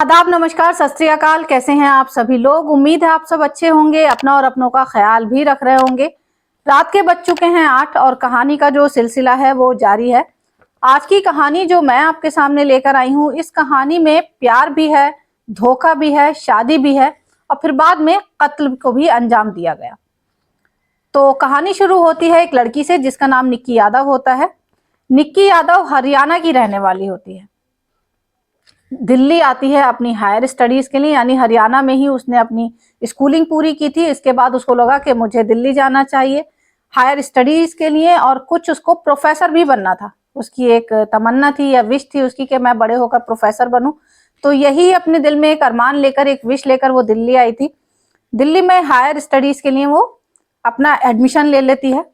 आदाब, नमस्कार, सत श्री अकाल। कैसे हैं आप सभी लोग? उम्मीद है आप सब अच्छे होंगे, अपना और अपनों का ख्याल भी रख रहे होंगे। रात के बज चुके हैं 8 और कहानी का जो सिलसिला है वो जारी है। आज की कहानी जो मैं आपके सामने लेकर आई हूँ, इस कहानी में प्यार भी है, धोखा भी है, शादी भी है और फिर बाद में कत्ल को भी अंजाम दिया गया। तो कहानी शुरू होती है एक लड़की से जिसका नाम निक्की यादव होता है। निक्की यादव हरियाणा की रहने वाली होती है। दिल्ली आती है अपनी हायर स्टडीज के लिए, यानी हरियाणा में ही उसने अपनी स्कूलिंग पूरी की थी। इसके बाद उसको लगा कि मुझे दिल्ली जाना चाहिए हायर स्टडीज के लिए, और कुछ उसको प्रोफेसर भी बनना था। उसकी एक तमन्ना थी या विश थी उसकी कि मैं बड़े होकर प्रोफेसर बनूं। तो यही अपने दिल में एक अरमान लेकर, एक विश लेकर वो दिल्ली आई थी। दिल्ली में हायर स्टडीज के लिए वो अपना एडमिशन ले लेती है।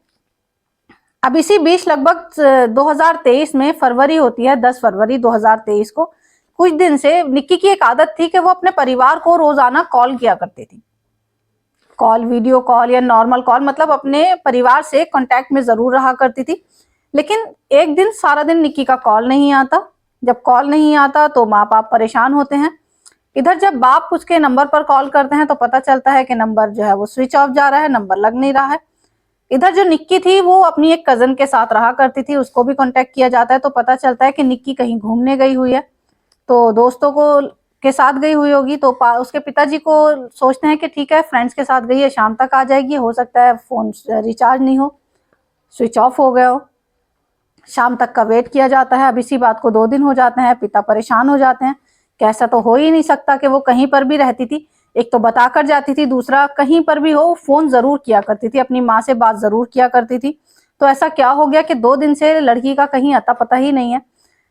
अब इसी बीच लगभग 2023 में फरवरी होती है, 10 फरवरी 2023 को, कुछ दिन से निक्की की एक आदत थी कि वो अपने परिवार को रोजाना कॉल किया करती थी। कॉल, वीडियो कॉल या नॉर्मल कॉल, मतलब अपने परिवार से कांटेक्ट में जरूर रहा करती थी। लेकिन एक दिन सारा दिन निक्की का कॉल नहीं आता। जब कॉल नहीं आता तो माँ बाप परेशान होते हैं। इधर जब बाप उसके नंबर पर कॉल करते हैं तो पता चलता है कि नंबर जो है वो स्विच ऑफ जा रहा है, नंबर लग नहीं रहा है। इधर जो निक्की थी वो अपनी एक कजन के साथ रहा करती थी, उसको भी कांटेक्ट किया जाता है तो पता चलता है कि निक्की कहीं घूमने गई हुई है, तो दोस्तों को के साथ गई हुई होगी। तो उसके पिताजी को सोचते हैं कि ठीक है, फ्रेंड्स के साथ गई है, शाम तक आ जाएगी, हो सकता है फोन रिचार्ज नहीं हो, स्विच ऑफ हो गया हो। शाम तक का वेट किया जाता है। अब इसी बात को 2 दिन हो जाते हैं। पिता परेशान हो जाते हैं कि ऐसा तो हो ही नहीं सकता कि वो कहीं पर भी रहती थी, एक तो बताकर जाती थी, दूसरा कहीं पर भी हो फोन जरूर किया करती थी, अपनी माँ से बात जरूर किया करती थी। तो ऐसा क्या हो गया कि 2 दिन से लड़की का कहीं अता पता ही नहीं है।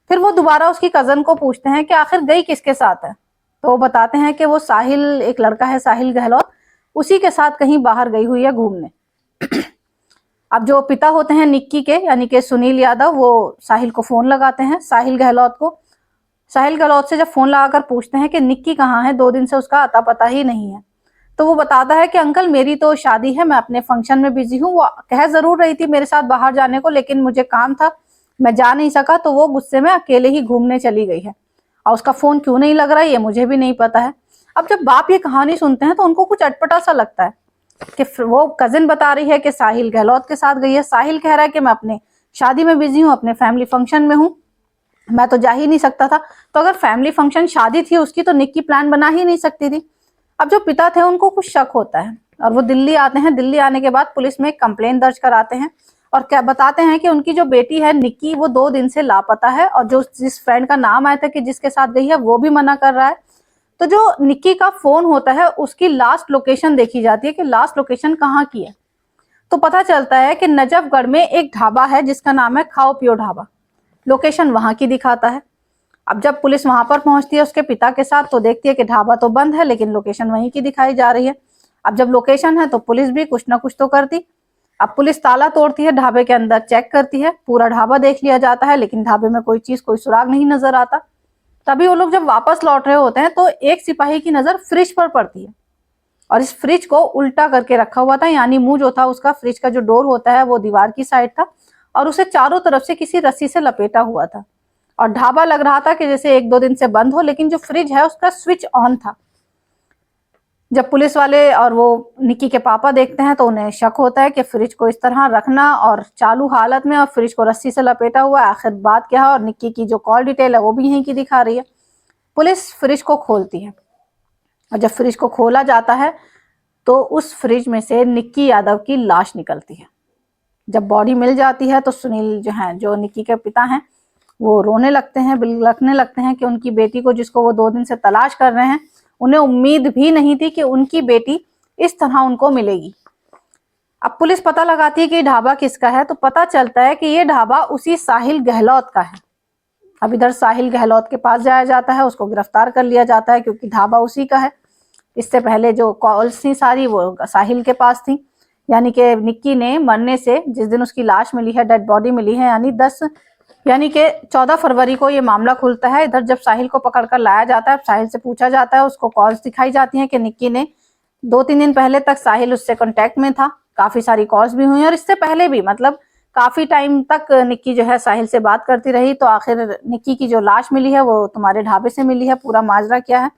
फिर वो दोबारा उसकी कजन को पूछते हैं कि आखिर गई किसके साथ है। तो वो बताते हैं कि वो साहिल, एक लड़का है साहिल गहलोत, उसी के साथ कहीं बाहर गई हुई है घूमने। अब जो पिता होते हैं निक्की के, यानी कि सुनील यादव, वो साहिल को फोन लगाते हैं, साहिल गहलोत को। साहिल गहलोत से जब फोन लगाकर पूछते हैं कि निक्की कहाँ है, 2 दिन से उसका अता पता ही नहीं है, तो वो बताता है कि अंकल मेरी तो शादी है, मैं अपने फंक्शन में बिजी हूँ। वो कह जरूर रही थी मेरे साथ बाहर जाने को, लेकिन मुझे काम था, मैं जा नहीं सका, तो वो गुस्से में अकेले ही घूमने चली गई है। और उसका फोन क्यों नहीं लग रहा है ये मुझे भी नहीं पता है। अब जब बाप ये कहानी सुनते हैं तो उनको कुछ अटपटा सा लगता है कि वो कजिन बता रही है कि साहिल गहलोत के साथ गई है, साहिल कह रहा है कि मैं अपने शादी में बिजी हूँ, अपने फैमिली फंक्शन में हूँ, मैं तो जा ही नहीं सकता था। तो अगर फैमिली फंक्शन, शादी थी उसकी, तो निक्की प्लान बना ही नहीं सकती थी। अब जो पिता थे उनको कुछ शक होता है और वो दिल्ली आते हैं। दिल्ली आने के बाद पुलिस में एक कंप्लेंट दर्ज कराते हैं और क्या बताते हैं कि उनकी जो बेटी है निक्की, वो 2 दिन से लापता है, और जो जिस फ्रेंड का नाम आया था कि जिसके साथ गई है, वो भी मना कर रहा है। तो जो निक्की का फोन होता है उसकी लास्ट लोकेशन देखी जाती है कि लास्ट लोकेशन कहाँ की है। तो पता चलता है कि नजफगढ़ में एक ढाबा है जिसका नाम है खाओ पियो ढाबा, लोकेशन वहां की दिखाता है। अब जब पुलिस वहां पर पहुंचती है उसके पिता के साथ, तो देखती है कि ढाबा तो बंद है लेकिन लोकेशन वहीं की दिखाई जा रही है। अब जब लोकेशन है तो पुलिस भी कुछ ना कुछ तो करती। अब पुलिस ताला तोड़ती है, ढाबे के अंदर चेक करती है, पूरा ढाबा देख लिया जाता है, लेकिन ढाबे में कोई चीज, कोई सुराग नहीं नजर आता। तभी वो लोग जब वापस लौट रहे होते हैं तो एक सिपाही की नजर फ्रिज पर पड़ती है, और इस फ्रिज को उल्टा करके रखा हुआ था, यानी मुंह जो था उसका, फ्रिज का जो डोर होता है वो दीवार की साइड था और उसे चारों तरफ से किसी रस्सी से लपेटा हुआ था। और ढाबा लग रहा था कि जैसे 1-2 दिन से बंद हो, लेकिन जो फ्रिज है उसका स्विच ऑन था। जब पुलिस वाले और वो निक्की के पापा देखते हैं तो उन्हें शक होता है कि फ्रिज को इस तरह रखना और चालू हालत में, और फ्रिज को रस्सी से लपेटा हुआ है, आखिर बात क्या है। और निक्की की जो कॉल डिटेल है वो भी यहीं की दिखा रही है। पुलिस फ्रिज को खोलती है और जब फ्रिज को खोला जाता है तो उस फ्रिज में से निक्की यादव की लाश निकलती है। जब बॉडी मिल जाती है तो सुनील जो है, जो निक्की के पिता हैं, वो रोने लगते हैं, बिलखने लगते हैं कि उनकी बेटी को, जिसको वो 2 दिन से तलाश कर रहे हैं, उन्हें उम्मीद भी नहीं थी कि उनकी बेटी इस तरह उनको मिलेगी। अब पुलिस पता लगाती है कि ढाबा किसका है, तो पता चलता है कि ये ढाबा उसी साहिल गहलोत का है। अब इधर साहिल गहलोत के पास जाया जाता है, उसको गिरफ्तार कर लिया जाता है क्योंकि ढाबा उसी का है। इससे पहले जो कॉल्स थी सारी वो साहिल के पास थी, यानी कि निक्की ने मरने से, जिस दिन उसकी लाश मिली है, डेड बॉडी मिली है, यानी कि 14 फरवरी को ये मामला खुलता है। इधर जब साहिल को पकड़कर लाया जाता है, साहिल से पूछा जाता है, उसको कॉल्स दिखाई जाती हैं कि निक्की ने 2-3 दिन पहले तक साहिल उससे कांटेक्ट में था, काफी सारी कॉल्स भी हुई और इससे पहले भी, मतलब काफी टाइम तक निक्की जो है साहिल से बात करती रही, तो आखिर निक्की की जो लाश मिली है वो तुम्हारे ढाबे से मिली है। पूरा माजरा क्या है?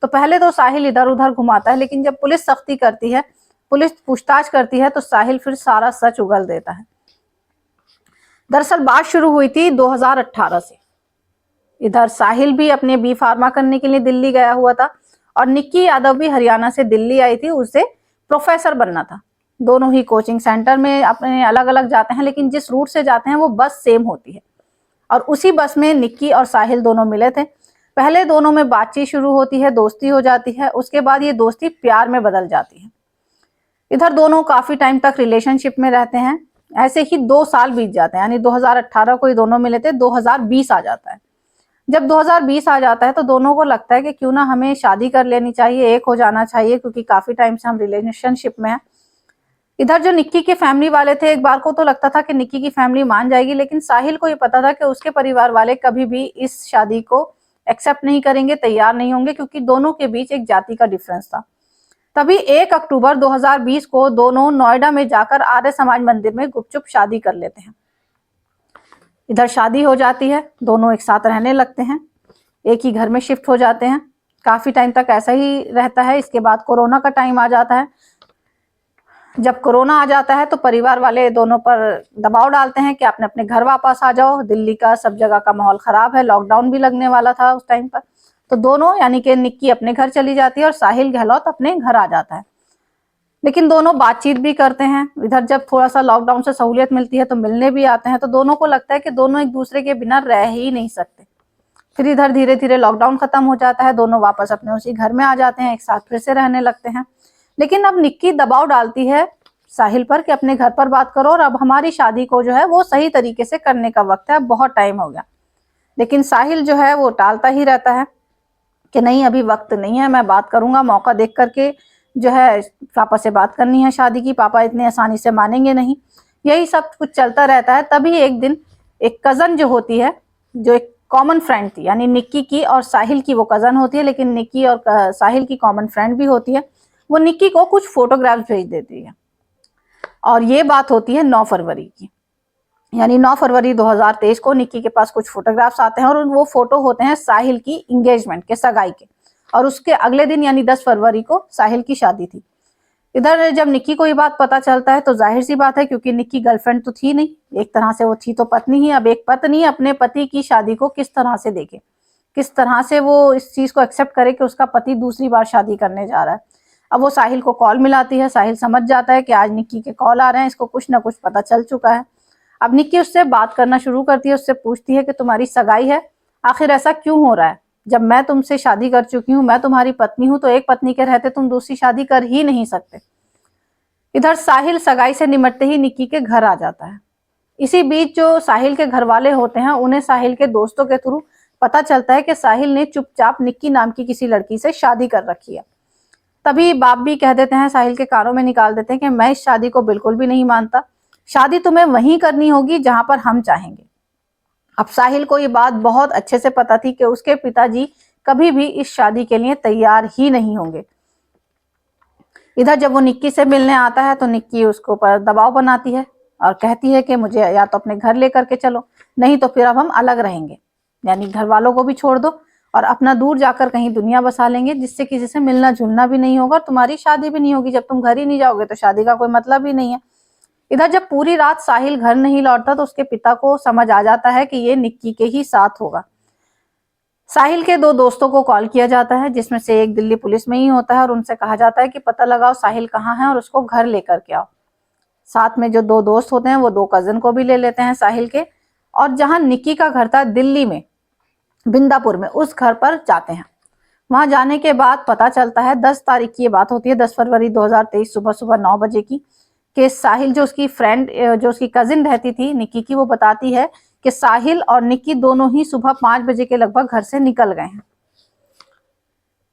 तो पहले तो साहिल इधर उधर घुमाता है, लेकिन जब पुलिस सख्ती करती है, पुलिस पूछताछ करती है, तो साहिल फिर सारा सच उगल देता है। दरअसल बात शुरू हुई थी 2018 से। इधर साहिल भी अपने बी फार्मा करने के लिए दिल्ली गया हुआ था, और निक्की यादव भी हरियाणा से दिल्ली आई थी, उसे प्रोफेसर बनना था। दोनों ही कोचिंग सेंटर में अपने अलग अलग जाते हैं, लेकिन जिस रूट से जाते हैं वो बस सेम होती है। और उसी बस में निक्की और साहिल दोनों मिले थे। पहले दोनों में बातचीत शुरू होती है, दोस्ती हो जाती है, उसके बाद ये दोस्ती प्यार में बदल जाती है। इधर दोनों काफी टाइम तक रिलेशनशिप में रहते हैं। ऐसे ही 2 साल बीत जाते हैं, यानी 2018 को ये दोनों मिले थे, 2020 आ जाता है। जब 2020 आ जाता है तो दोनों को लगता है कि क्यों ना हमें शादी कर लेनी चाहिए, एक हो जाना चाहिए, क्योंकि काफी टाइम से हम रिलेशनशिप में हैं। इधर जो निक्की के फैमिली वाले थे, एक बार को तो लगता था कि निक्की की फैमिली मान जाएगी, लेकिन साहिल को ये पता था कि उसके परिवार वाले कभी भी इस शादी को एक्सेप्ट नहीं करेंगे, तैयार नहीं होंगे, क्योंकि दोनों के बीच एक जाति का डिफरेंस था। तभी 1 अक्टूबर 2020 को दोनों नोएडा में जाकर आर्य समाज मंदिर में गुपचुप शादी कर लेते हैं। इधर शादी हो जाती है, दोनों एक साथ रहने लगते हैं, एक ही घर में शिफ्ट हो जाते हैं। काफी टाइम तक ऐसा ही रहता है। इसके बाद कोरोना का टाइम आ जाता है। जब कोरोना आ जाता है तो परिवार वाले दोनों पर दबाव डालते हैं कि अपने अपने घर वापस आ जाओ, दिल्ली का सब जगह का माहौल खराब है, लॉकडाउन भी लगने वाला था उस टाइम पर। तो दोनों यानी कि निक्की अपने घर चली जाती है और साहिल गहलोत अपने घर आ जाता है। लेकिन दोनों बातचीत भी करते हैं। इधर जब थोड़ा सा लॉकडाउन से सहूलियत मिलती है तो मिलने भी आते हैं। तो दोनों को लगता है कि दोनों एक दूसरे के बिना रह ही नहीं सकते। फिर इधर धीरे धीरे लॉकडाउन खत्म हो जाता है, दोनों वापस अपने उसी घर में आ जाते हैं, एक साथ फिर से रहने लगते हैं। लेकिन अब निक्की दबाव डालती है साहिल पर कि अपने घर पर बात करो और अब हमारी शादी को जो है वो सही तरीके से करने का वक्त है, बहुत टाइम हो गया। लेकिन साहिल जो है वो टालता ही रहता है कि नहीं, अभी वक्त नहीं है, मैं बात करूंगा, मौका देख करके जो है पापा से बात करनी है शादी की, पापा इतनी आसानी से मानेंगे नहीं। यही सब कुछ चलता रहता है। तभी एक दिन एक कजन जो होती है, जो एक कॉमन फ्रेंड थी, यानी निक्की की और साहिल की वो कजन होती है, लेकिन निक्की और साहिल की कॉमन फ्रेंड भी होती है, वो निक्की को कुछ फोटोग्राफ्स भेज देती है। और ये बात होती है 9 फरवरी की, यानी 9 फरवरी 2023 को निक्की के पास कुछ फोटोग्राफ्स आते हैं और वो फोटो होते हैं साहिल की इंगेजमेंट के, सगाई के। और उसके अगले दिन यानी 10 फरवरी को साहिल की शादी थी। इधर जब निक्की को ये बात पता चलता है तो जाहिर सी बात है, क्योंकि निक्की गर्लफ्रेंड तो थी नहीं, एक तरह से वो थी तो पत्नी ही। अब एक पत्नी अपने पति की शादी को किस तरह से देखे, किस तरह से वो इस चीज को एक्सेप्ट करे कि उसका पति दूसरी बार शादी करने जा रहा है। अब वो साहिल को कॉल मिलाती है। साहिल समझ जाता है कि आज निक्की के कॉल आ रहे हैं, इसको कुछ ना कुछ पता चल चुका है। अब निक्की उससे बात करना शुरू करती है, उससे पूछती है कि तुम्हारी सगाई है, आखिर ऐसा क्यों हो रहा है? जब मैं तुमसे शादी कर चुकी हूँ, मैं तुम्हारी पत्नी हूँ, तो एक पत्नी के रहते तुम दूसरी शादी कर ही नहीं सकते। इधर साहिल सगाई से निमटते ही निक्की के घर आ जाता है। इसी बीच जो साहिल के घर वाले होते हैं, उन्हें साहिल के दोस्तों के थ्रू पता चलता है कि साहिल ने चुपचाप निक्की नाम की किसी लड़की से शादी कर रखी है। तभी बाप भी कह देते हैं, साहिल के कानों में निकाल देते हैं कि मैं इस शादी को बिल्कुल भी नहीं मानता, शादी तुम्हें वहीं करनी होगी जहां पर हम चाहेंगे। अब साहिल को ये बात बहुत अच्छे से पता थी कि उसके पिताजी कभी भी इस शादी के लिए तैयार ही नहीं होंगे। इधर जब वो निक्की से मिलने आता है तो निक्की उसको पर दबाव बनाती है और कहती है कि मुझे या तो अपने घर लेकर के चलो, नहीं तो फिर अब हम अलग रहेंगे, यानी घर वालों को भी छोड़ दो और अपना दूर जाकर कहीं दुनिया बसा लेंगे, जिससे किसी से मिलना जुलना भी नहीं होगा, तुम्हारी शादी भी नहीं होगी। जब तुम घर ही नहीं जाओगे तो शादी का कोई मतलब ही नहीं है। इधर जब पूरी रात साहिल घर नहीं लौटता तो उसके पिता को समझ आ जाता है कि ये निक्की के ही साथ होगा। साहिल के 2 दोस्तों को कॉल किया जाता है, जिसमें से एक दिल्ली पुलिस में ही होता है, और उनसे कहा जाता है कि पता लगाओ साहिल कहाँ है और उसको घर लेकर के आओ। साथ में जो 2 दोस्त होते हैं वो 2 कजन को भी ले लेते हैं साहिल के, और जहां निक्की का घर था दिल्ली में बिंदापुर में, उस घर पर जाते हैं। वहां जाने के बाद पता चलता है, 10 तारीख की ये बात होती है, 10 फरवरी 2023 सुबह सुबह 9 बजे की, कि साहिल जो उसकी फ्रेंड, जो उसकी कजिन रहती थी निक्की की, वो बताती है कि साहिल और निक्की दोनों ही सुबह 5 बजे के लगभग घर से निकल गए हैं।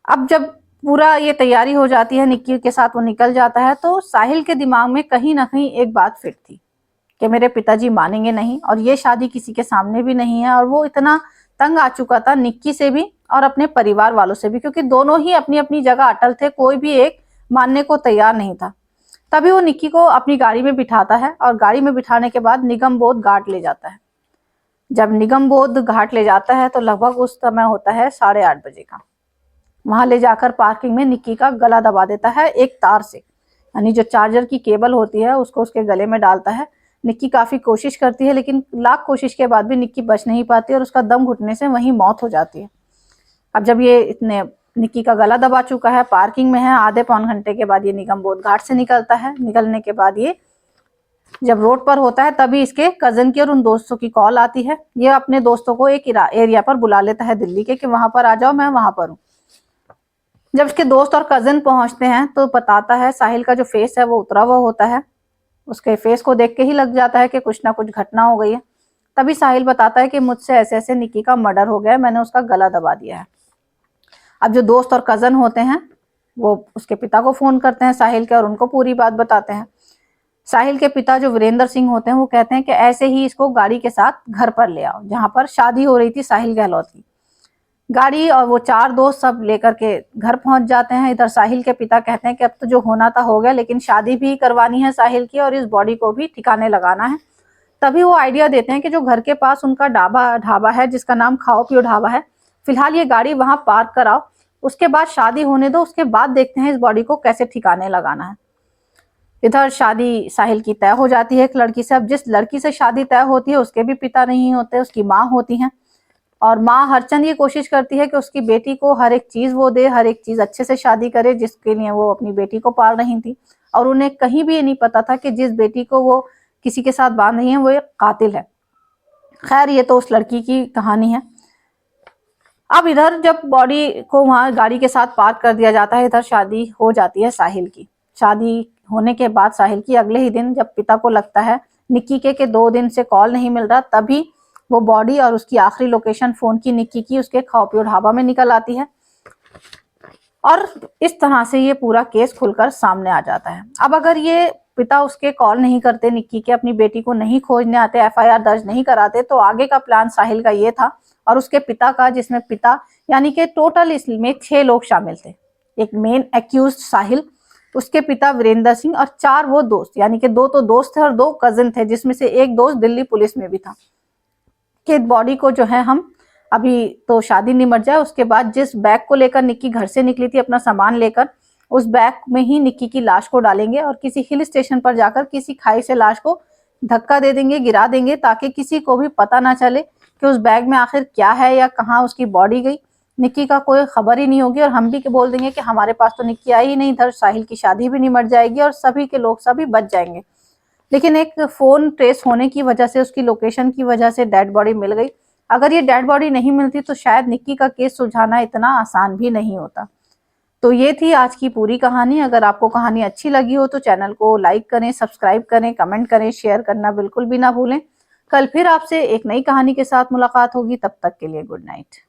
अब जब पूरा ये तैयारी हो जाती है, निक्की के साथ वो निकल जाता है, तो साहिल के दिमाग में कहीं ना कहीं एक बात फिट थी कि मेरे पिताजी मानेंगे नहीं और ये शादी किसी के सामने भी नहीं है। और वो इतना तंग आ चुका था निक्की से भी और अपने परिवार वालों से भी, क्योंकि दोनों ही अपनी अपनी जगह अटल थे, कोई भी एक मानने को तैयार नहीं था। तभी वो निक्की को अपनी गाड़ी में बिठाता है और गाड़ी में बिठाने के बाद निगम बोध घाट ले जाता है। जब निगम बोध घाट ले जाता है तो लगभग उस समय होता है 8:30 बजे का। वहां ले जाकर पार्किंग में निक्की का गला दबा देता है एक तार से, यानी जो चार्जर की केबल होती है उसको उसके गले में डालता है। निक्की काफी कोशिश करती है लेकिन लाख कोशिश के बाद भी निक्की बच नहीं पाती और उसका दम घुटने से वहीं मौत हो जाती है। अब जब ये इतने निक्की का गला दबा चुका है, पार्किंग में है, आधे पौन घंटे के बाद ये निगम बोध घाट से निकलता है। निकलने के बाद ये जब रोड पर होता है तभी इसके कजन की और उन दोस्तों की कॉल आती है। ये अपने दोस्तों को एक एरिया पर बुला लेता है दिल्ली के कि वहां पर आ जाओ, मैं वहां पर हूँ। जब इसके दोस्त और कजन पहुंचते हैं तो बताता है साहिल का जो फेस है वो उतरा हुआ होता है। उसके फेस को देख के ही लग जाता है कि कुछ ना कुछ घटना हो गई है। तभी साहिल बताता है कि मुझसे ऐसे ऐसे निक्की का मर्डर हो गया, मैंने उसका गला दबा दिया है। अब जो दोस्त और कजन होते हैं वो उसके पिता को फोन करते हैं साहिल के और उनको पूरी बात बताते हैं। साहिल के पिता जो वीरेंद्र सिंह होते हैं वो कहते हैं कि ऐसे ही इसको गाड़ी के साथ घर पर ले आओ, जहां पर शादी हो रही थी साहिल गहलोत की। गाड़ी और वो 4 दोस्त सब लेकर के घर पहुंच जाते हैं। इधर साहिल के पिता कहते हैं कि अब तो जो होना था हो गया, लेकिन शादी भी करवानी है साहिल की और इस बॉडी को भी ठिकाने लगाना है। तभी वो आइडिया देते हैं कि जो घर के पास उनका ढाबा है जिसका नाम खाओ पियो ढाबा है, फिलहाल ये गाड़ी वहां पार्क कराओ, उसके बाद शादी होने दो, उसके बाद देखते हैं इस बॉडी को कैसे ठिकाने लगाना है। इधर शादी साहिल की तय हो जाती है एक लड़की से। अब जिस लड़की से शादी तय होती है उसके भी पिता नहीं होते, उसकी माँ होती हैं। और माँ हरचंद ये कोशिश करती है कि उसकी बेटी को हर एक चीज वो दे, हर एक चीज अच्छे से शादी करे जिसके लिए वो अपनी बेटी को पाल रही थी। और उन्हें कहीं भी ये नहीं पता था कि जिस बेटी को वो किसी के साथ बांध रही है वो एक कातिल है। खैर ये तो उस लड़की की कहानी है। अब इधर जब बॉडी को वहां गाड़ी के साथ पार्क कर दिया जाता है, इधर शादी हो जाती है साहिल की। शादी होने के बाद साहिल की अगले ही दिन जब पिता को लगता है निक्की के 2 दिन से कॉल नहीं मिल रहा, तभी वो बॉडी और उसकी आखिरी लोकेशन फोन की निक्की की उसके खाओ पियो ढाबा में निकल आती है। और इस तरह से ये पूरा केस खुलकर सामने आ जाता है। अब अगर ये पिता उसके कॉल नहीं करते निक्की के, अपनी बेटी को नहीं खोजने आते, एफआईआर दर्ज नहीं कराते, तो आगे का प्लान साहिल का ये था और उसके पिता का, जिसमें पिता यानी कि टोटल इसमें 6 लोग शामिल थे। एक मेन एक्यूज्ड साहिल, उसके पिता वीरेंद्र सिंह और 4 वो दोस्त, यानी कि 2 तो दोस्त थे और 2 कजिन थे, जिसमें से एक दोस्त दिल्ली पुलिस में भी था, कि बॉडी को जो है हम अभी तो शादी निमट जाए, उसके बाद जिस बैग को लेकर निक्की घर से निकली थी अपना सामान लेकर, उस बैग में ही निक्की की लाश को डालेंगे और किसी हिल स्टेशन पर जाकर किसी खाई से लाश को धक्का दे देंगे, गिरा देंगे, ताकि किसी को भी पता ना चले कि उस बैग में आखिर क्या है या कहाँ उसकी बॉडी गई। निक्की का कोई खबर ही नहीं होगी और हम भी बोल देंगे कि हमारे पास तो निक्की आई ही नहीं। इधर साहिल की शादी भी निमट जाएगी और सभी के लोग सभी बच जाएंगे। लेकिन एक फोन ट्रेस होने की वजह से, उसकी लोकेशन की वजह से डेड बॉडी मिल गई। अगर ये डेड बॉडी नहीं मिलती तो शायद निक्की का केस सुलझाना इतना आसान भी नहीं होता। तो ये थी आज की पूरी कहानी। अगर आपको कहानी अच्छी लगी हो तो चैनल को लाइक करें, सब्सक्राइब करें, कमेंट करें, शेयर करना बिल्कुल भी ना भूलें। कल फिर आपसे एक नई कहानी के साथ मुलाकात होगी, तब तक के लिए गुड नाइट।